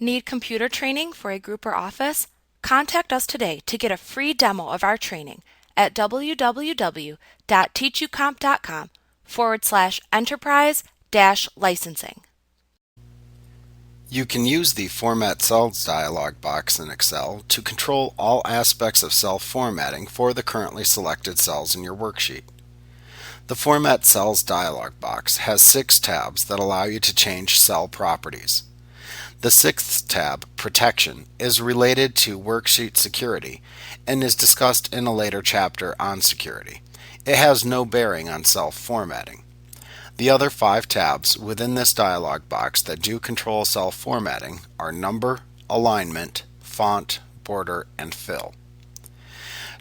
Need computer training for a group or office? Contact us today to get a free demo of our training at www.teachucomp.com/enterprise-licensing. You can use the Format Cells dialog box in Excel to control all aspects of cell formatting for the currently selected cells in your worksheet. The Format Cells dialog box has 6 tabs that allow you to change cell properties. The 6th tab, Protection, is related to worksheet security and is discussed in a later chapter on security. It has no bearing on cell formatting. The other 5 tabs within this dialog box that do control cell formatting are Number, Alignment, Font, Border, and Fill.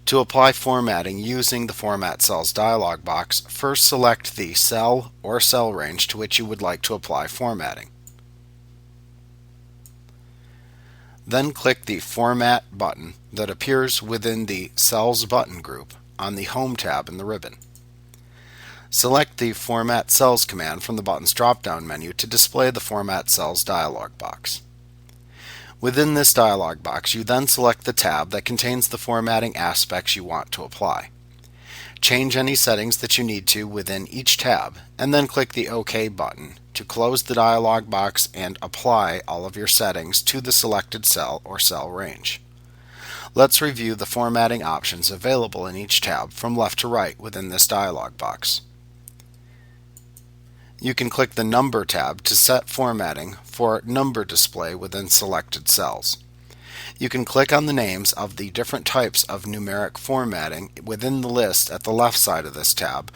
To apply formatting using the Format Cells dialog box, first select the cell or cell range to which you would like to apply formatting. Then click the Format button that appears within the Cells button group on the Home tab in the ribbon. Select the Format Cells command from the button's drop-down menu to display the Format Cells dialog box. Within this dialog box, you then select the tab that contains the formatting aspects you want to apply. Change any settings that you need to within each tab, and then click the OK button to close the dialog box and apply all of your settings to the selected cell or cell range. Let's review the formatting options available in each tab from left to right within this dialog box. You can click the Number tab to set formatting for number display within selected cells. You can click on the names of the different types of numeric formatting within the list at the left side of this tab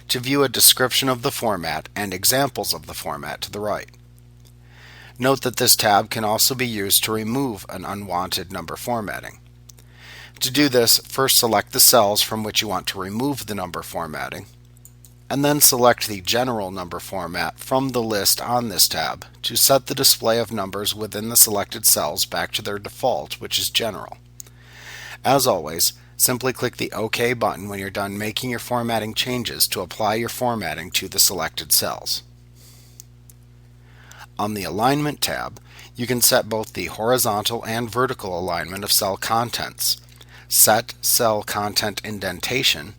to view a description of the format and examples of the format to the right. Note that this tab can also be used to remove an unwanted number formatting. To do this, first select the cells from which you want to remove the number formatting, and then select the General Number format from the list on this tab to set the display of numbers within the selected cells back to their default, which is General. As always, simply click the OK button when you're done making your formatting changes to apply your formatting to the selected cells. On the Alignment tab, you can set both the horizontal and vertical alignment of cell contents, set cell content indentation,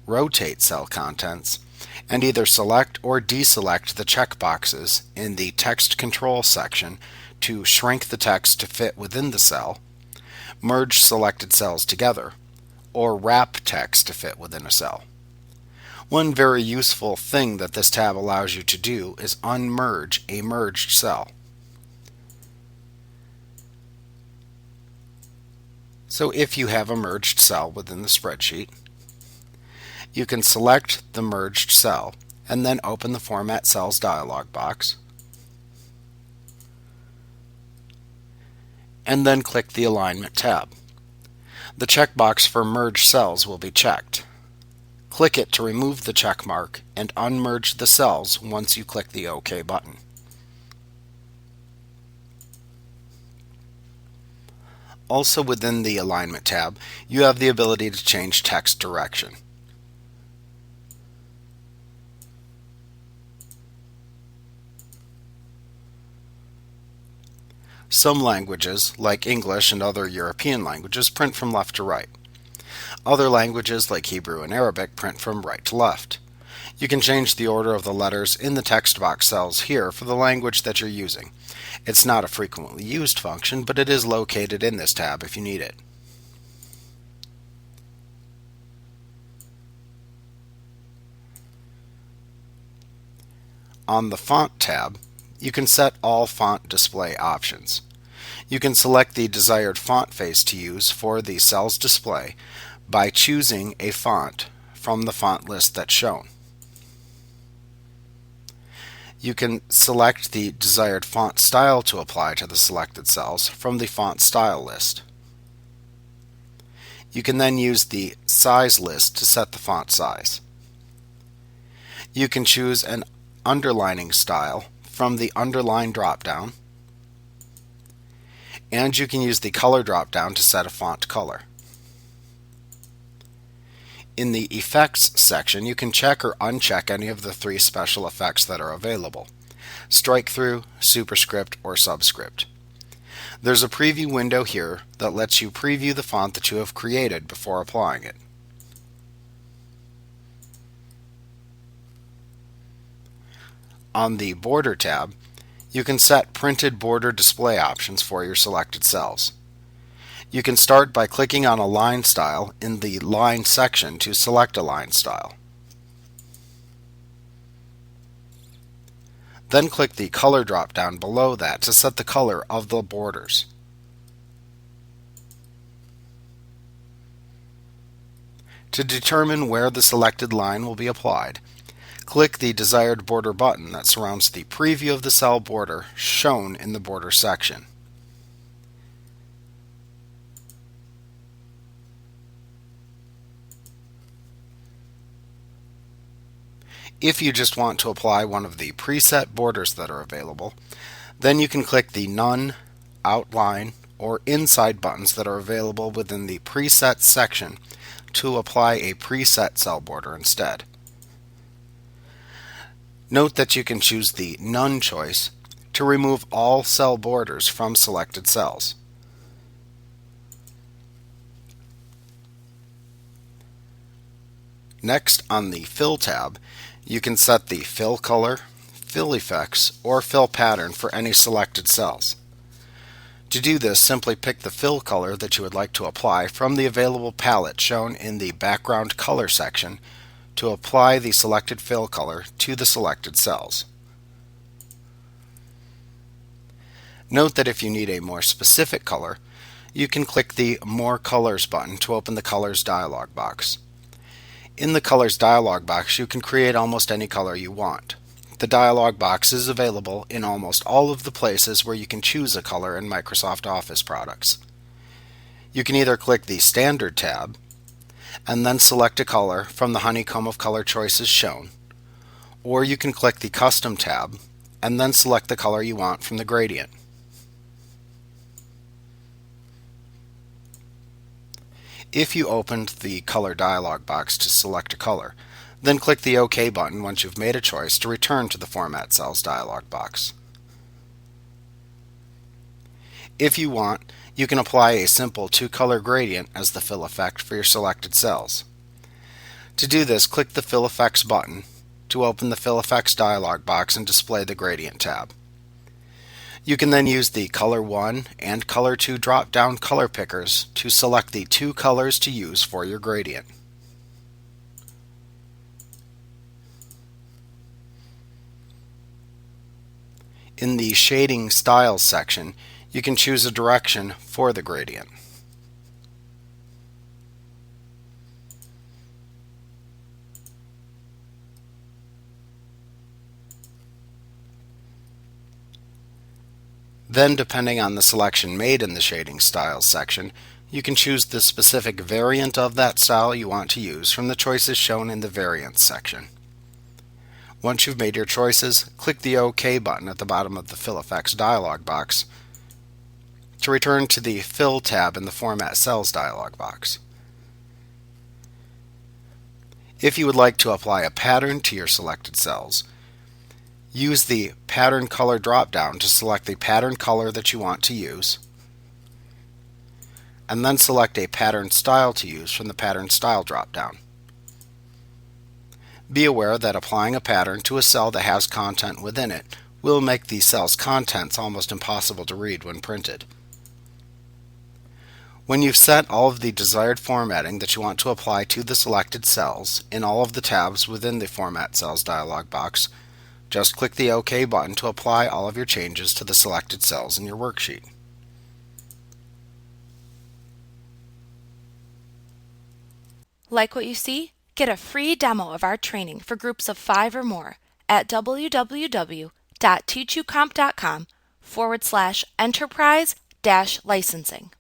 rotate cell contents, and either select or deselect the checkboxes in the Text Control section to shrink the text to fit within the cell, merge selected cells together, or wrap text to fit within a cell. One very useful thing that this tab allows you to do is unmerge a merged cell. So if you have a merged cell within the spreadsheet, you can select the merged cell and then open the Format Cells dialog box, and then click the Alignment tab. The checkbox for Merge Cells will be checked. Click it to remove the check mark and unmerge the cells once you click the OK button. Also within the Alignment tab, you have the ability to change text direction. Some languages, like English and other European languages, print from left to right. Other languages, like Hebrew and Arabic, print from right to left. You can change the order of the letters in the text box cells here for the language that you're using. It's not a frequently used function, but it is located in this tab if you need it. On the Font tab, you can set all font display options. You can select the desired font face to use for the cell's display by choosing a font from the font list that's shown. You can select the desired font style to apply to the selected cells from the font style list. You can then use the size list to set the font size. You can choose an underlining style from the underline drop-down, and you can use the color drop-down to set a font color. In the Effects section, you can check or uncheck any of the 3 special effects that are available: strike through, superscript, or subscript. There's a preview window here that lets you preview the font that you have created before applying it. On the Border tab, you can set printed border display options for your selected cells. You can start by clicking on a line style in the Line section to select a line style. Then click the Color drop-down below that to set the color of the borders. To determine where the selected line will be applied, click the desired border button that surrounds the preview of the cell border shown in the Border section. If you just want to apply one of the preset borders that are available, then you can click the None, Outline, or Inside buttons that are available within the Preset section to apply a preset cell border instead. Note that you can choose the None choice to remove all cell borders from selected cells. Next, on the Fill tab, you can set the fill color, fill effects, or fill pattern for any selected cells. To do this, simply pick the fill color that you would like to apply from the available palette shown in the Background Color section to apply the selected fill color to the selected cells. Note that if you need a more specific color, you can click the More Colors button to open the Colors dialog box. In the Colors dialog box, you can create almost any color you want. The dialog box is available in almost all of the places where you can choose a color in Microsoft Office products. You can either click the Standard tab and then select a color from the honeycomb of color choices shown, or you can click the Custom tab and then select the color you want from the gradient. If you opened the Color dialog box to select a color, then click the OK button once you've made a choice to return to the Format Cells dialog box. If you want, you can apply a simple two-color gradient as the fill effect for your selected cells. To do this, click the Fill Effects button to open the Fill Effects dialog box and display the Gradient tab. You can then use the Color 1 and Color 2 drop-down color pickers to select the two colors to use for your gradient. In the Shading Styles section, you can choose a direction for the gradient. Then, depending on the selection made in the Shading Styles section, you can choose the specific variant of that style you want to use from the choices shown in the Variants section. Once you've made your choices, click the OK button at the bottom of the Fill Effects dialog box to return to the Fill tab in the Format Cells dialog box. If you would like to apply a pattern to your selected cells, use the Pattern Color drop-down to select the pattern color that you want to use, and then select a pattern style to use from the Pattern Style drop-down. Be aware that applying a pattern to a cell that has content within it will make the cell's contents almost impossible to read when printed. When you've set all of the desired formatting that you want to apply to the selected cells in all of the tabs within the Format Cells dialog box, just click the OK button to apply all of your changes to the selected cells in your worksheet. Like what you see? Get a free demo of our training for groups of 5 or more at www.teachucomp.com/enterprise-licensing.